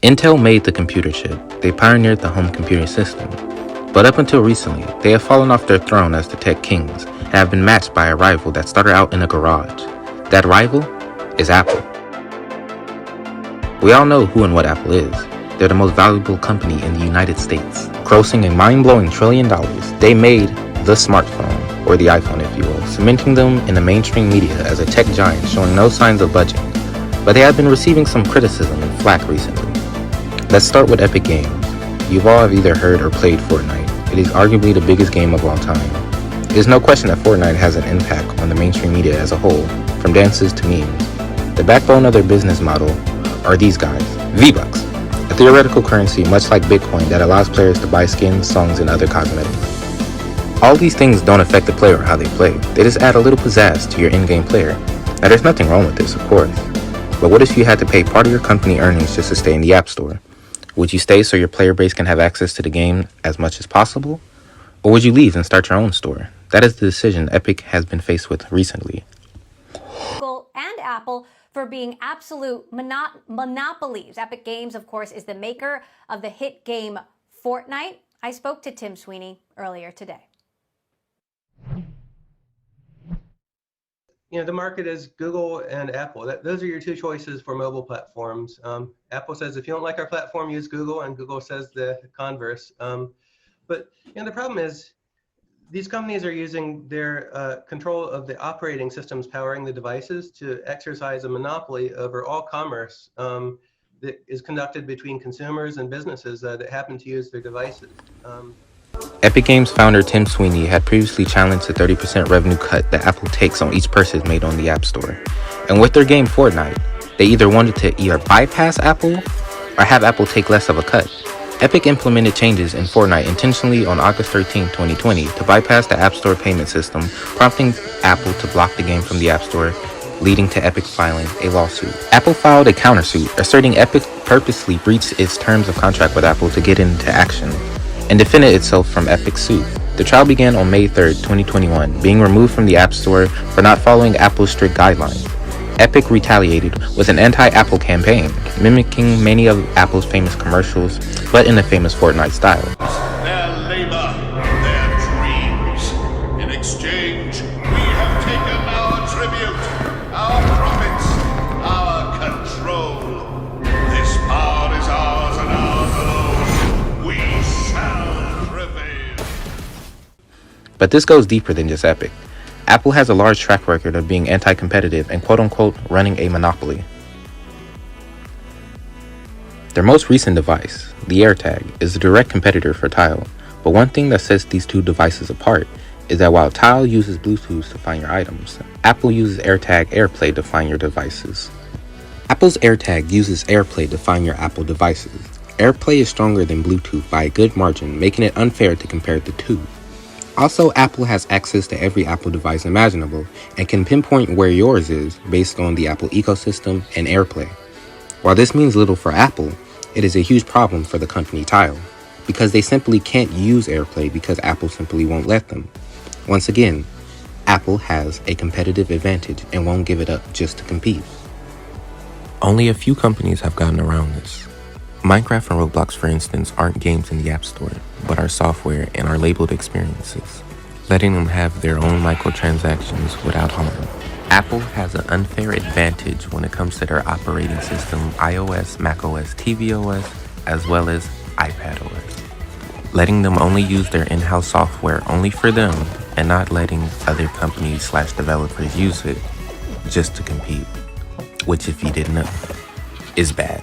Intel made the computer chip. They pioneered the home computing system. But up until recently, they have fallen off their throne as the tech kings and have been matched by a rival that started out in a garage. That rival is Apple. We all know who and what Apple is. They're the most valuable company in the United States, grossing a mind-blowing $1 trillion. They made the smartphone, or the iPhone if you will, cementing them in the mainstream media as a tech giant showing no signs of budging. But they have been receiving some criticism and flack recently. Let's start with Epic Games. You've all have either heard or played Fortnite. It is arguably the biggest game of all time. There's no question that Fortnite has an impact on the mainstream media as a whole, from dances to memes. The backbone of their business model are these guys, V-Bucks, a theoretical currency much like Bitcoin that allows players to buy skins, songs, and other cosmetics. All these things don't affect the player or how they play. They just add a little pizzazz to your in-game player. Now there's nothing wrong with this, of course. But what if you had to pay part of your company earnings just to stay in the App Store? Would you stay so your player base can have access to the game as much as possible? Or would you leave and start your own store? That is the decision Epic has been faced with recently. Google and Apple for being absolute monopolies. Epic Games, of course, is the maker of the hit game Fortnite. I spoke to Tim Sweeney earlier today. The market is Google and Apple. Those are your two choices for mobile platforms. Apple says if you don't like our platform, use Google, and Google says the converse. But the problem is these companies are using their control of the operating systems powering the devices to exercise a monopoly over all commerce that is conducted between consumers and businesses that happen to use their devices. Epic Games founder Tim Sweeney had previously challenged the 30% revenue cut that Apple takes on each purchase made on the App Store. And with their game Fortnite, they either wanted to either bypass Apple or have Apple take less of a cut. Epic implemented changes in Fortnite intentionally on August 13, 2020 to bypass the App Store payment system, prompting Apple to block the game from the App Store, leading to Epic filing a lawsuit. Apple filed a countersuit, asserting Epic purposely breached its terms of contract with Apple to get into action and defended itself from Epic's suit. The trial began on May 3, 2021, being removed from the App Store for not following Apple's strict guidelines. Epic retaliated with an anti-Apple campaign, mimicking many of Apple's famous commercials, but in a famous Fortnite style. Their labor, their dreams. In exchange, we have taken our tribute, our profits, our control. This power is ours and ours alone. We shall prevail. But this goes deeper than just Epic. Apple has a large track record of being anti-competitive and quote-unquote running a monopoly. Their most recent device, the AirTag, is a direct competitor for Tile, but one thing that sets these two devices apart is that while Tile uses Bluetooth to find your items, Apple uses AirTag AirPlay to find your devices. Apple's AirTag uses AirPlay to find your Apple devices. AirPlay is stronger than Bluetooth by a good margin, making it unfair to compare the two. Also, Apple has access to every Apple device imaginable and can pinpoint where yours is based on the Apple ecosystem and AirPlay. While this means little for Apple, it is a huge problem for the company Tile, because they simply can't use AirPlay because Apple simply won't let them. Once again, Apple has a competitive advantage and won't give it up just to compete. Only a few companies have gotten around this. Minecraft and Roblox, for instance, aren't games in the App Store, but are software and are labeled experiences, letting them have their own microtransactions without harm. Apple has an unfair advantage when it comes to their operating system, iOS, macOS, tvOS, as well as iPadOS, letting them only use their in-house software only for them and not letting other companies/developers use it just to compete, which if you didn't know, is bad.